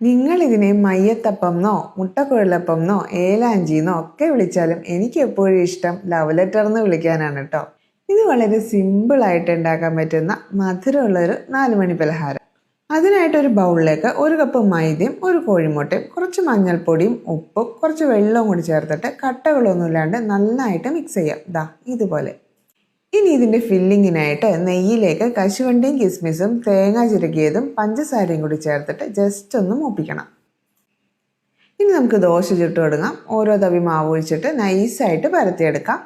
നിങ്ങളിതിനെ മയ്യത്തപ്പംന്നോ മുട്ടക്കുഴലപ്പംന്നോ ഏലാഞ്ചിന്നോ ഒക്കെ വിളിച്ചാലും എനിക്ക് എപ്പോഴും ഇഷ്ടം ലവ് ലെറ്റർ എന്ന് വിളിക്കാനാണ് കേട്ടോ. ഇത് വളരെ സിമ്പിളായിട്ട് ഉണ്ടാക്കാൻ പറ്റുന്ന മധുരമുള്ളൊരു 4 മണി പലഹാരം. അതിനായിട്ടൊരു ബൗളിലേക്ക് 1 കപ്പ് മൈദയും 1 കോഴിമുട്ടയും കുറച്ച് മഞ്ഞൾപ്പൊടിയും ഉപ്പും കുറച്ച് വെള്ളവും കൂടി ചേർത്തിട്ട് കട്ടകളൊന്നും ഇല്ലാണ്ട് നന്നായിട്ട് മിക്സ് ചെയ്യാം. ദാ ഇതുപോലെ. ഇനി ഇതിൻ്റെ ഫില്ലിങ്ങിനായിട്ട് നെയ്യിലേക്ക് കശുവണ്ടിയും കിസ്മിസും തേങ്ങ ചിരകിയതും പഞ്ചസാരയും കൂടി ചേർത്തിട്ട് ജസ്റ്റ് ഒന്ന് മൂപ്പിക്കണം. ഇനി നമുക്ക് ദോശ ചുട്ട് കൊടുക്കാം. ഓരോ തവി മാവ് ഒഴിച്ചിട്ട് നൈസായിട്ട് പരത്തിയെടുക്കാം.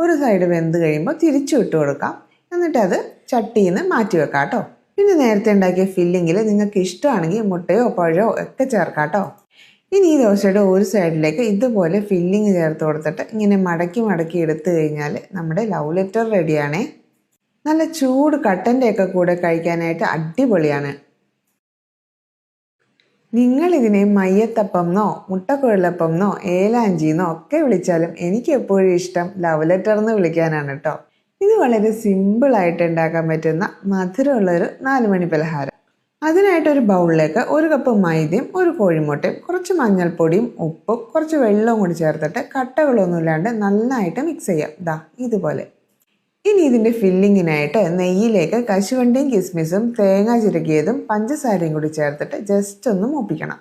ഒരു സൈഡ് വെന്ത് കഴിയുമ്പോൾ തിരിച്ചു ഇട്ട് കൊടുക്കാം. എന്നിട്ട് അത് ചട്ടിയിൽ നിന്ന് മാറ്റി വെക്കാം കേട്ടോ. പിന്നെ നേരത്തെ ഉണ്ടാക്കിയ ഫില്ലിങ്ങിൽ നിങ്ങൾക്ക് ഇഷ്ടമാണെങ്കിൽ മുട്ടയോ പഴമോ ഒക്കെ ചേർക്കാം കേട്ടോ. ഇനി ഈ ദോശയുടെ ഒരു സൈഡിലേക്ക് ഇതുപോലെ ഫില്ലിങ് ചേർത്ത് കൊടുത്തിട്ട് ഇങ്ങനെ മടക്കി മടക്കി എടുത്തു കഴിഞ്ഞാൽ നമ്മുടെ ലവ് ലെറ്റർ റെഡിയാണേ. നല്ല ചൂട് കട്ടൻ്റെ ഒക്കെ കൂടെ കഴിക്കാനായിട്ട് അടിപൊളിയാണ്. നിങ്ങളിതിനെ മയ്യത്തപ്പംന്നോ മുട്ടക്കുഴലപ്പംന്നോ ഏലാഞ്ചിന്നോ ഒക്കെ വിളിച്ചാലും എനിക്ക് എപ്പോഴും ഇഷ്ടം ലവ് ലെറ്റർ എന്ന് വിളിക്കാനാണ് കേട്ടോ. ഇത് വളരെ സിമ്പിളായിട്ട് ഉണ്ടാക്കാൻ പറ്റുന്ന മധുരമുള്ളൊരു 4 മണി പലഹാരം. അതിനായിട്ടൊരു ബൗളിലേക്ക് 1 കപ്പ് മൈദയും 1 കോഴിമുട്ടയും കുറച്ച് മഞ്ഞൾപ്പൊടിയും ഉപ്പും കുറച്ച് വെള്ളവും കൂടി ചേർത്തിട്ട് കട്ടകളൊന്നും ഇല്ലാണ്ട് നന്നായിട്ട് മിക്സ് ചെയ്യാം. ദാ ഇതുപോലെ. ഇനി ഇതിൻ്റെ ഫില്ലിങ്ങിനായിട്ട് നെയ്യിലേക്ക് കശുവണ്ടിയും കിസ്മിസും തേങ്ങ ചിരകിയതും പഞ്ചസാരയും കൂടി ചേർത്തിട്ട് ജസ്റ്റ് ഒന്ന് മൂപ്പിക്കണം.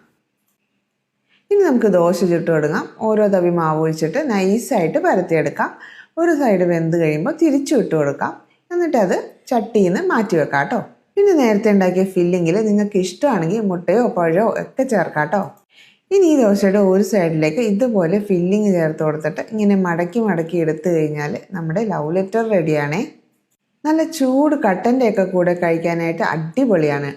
ഇനി നമുക്ക് ദോശ ചുട്ട് കൊടുക്കാം. ഓരോ തവി മാവ് ഒഴിച്ചിട്ട് നൈസായിട്ട് പരത്തിയെടുക്കാം. ഒരു സൈഡ് വെന്ത് കഴിയുമ്പോൾ തിരിച്ചു ഇട്ട് കൊടുക്കാം. എന്നിട്ട് അത് ചട്ടിയിൽ നിന്ന് മാറ്റി വെക്കാം കേട്ടോ. പിന്നെ നേരത്തെ ഉണ്ടാക്കിയ ഫില്ലിങ്ങിൽ നിങ്ങൾക്ക് ഇഷ്ടമാണെങ്കിൽ മുട്ടയോ പഴമോ ഒക്കെ ചേർക്കാം കേട്ടോ. ഇനി ഈ ദോശയുടെ ഒരു സൈഡിലേക്ക് ഇതുപോലെ ഫില്ലിങ് ചേർത്ത് കൊടുത്തിട്ട് ഇങ്ങനെ മടക്കി മടക്കി എടുത്തു കഴിഞ്ഞാൽ നമ്മുടെ ലവ് ലെറ്റർ റെഡിയാണേ. നല്ല ചൂട് കട്ടൻ്റെ ഒക്കെ കൂടെ കഴിക്കാനായിട്ട് അടിപൊളിയാണ്.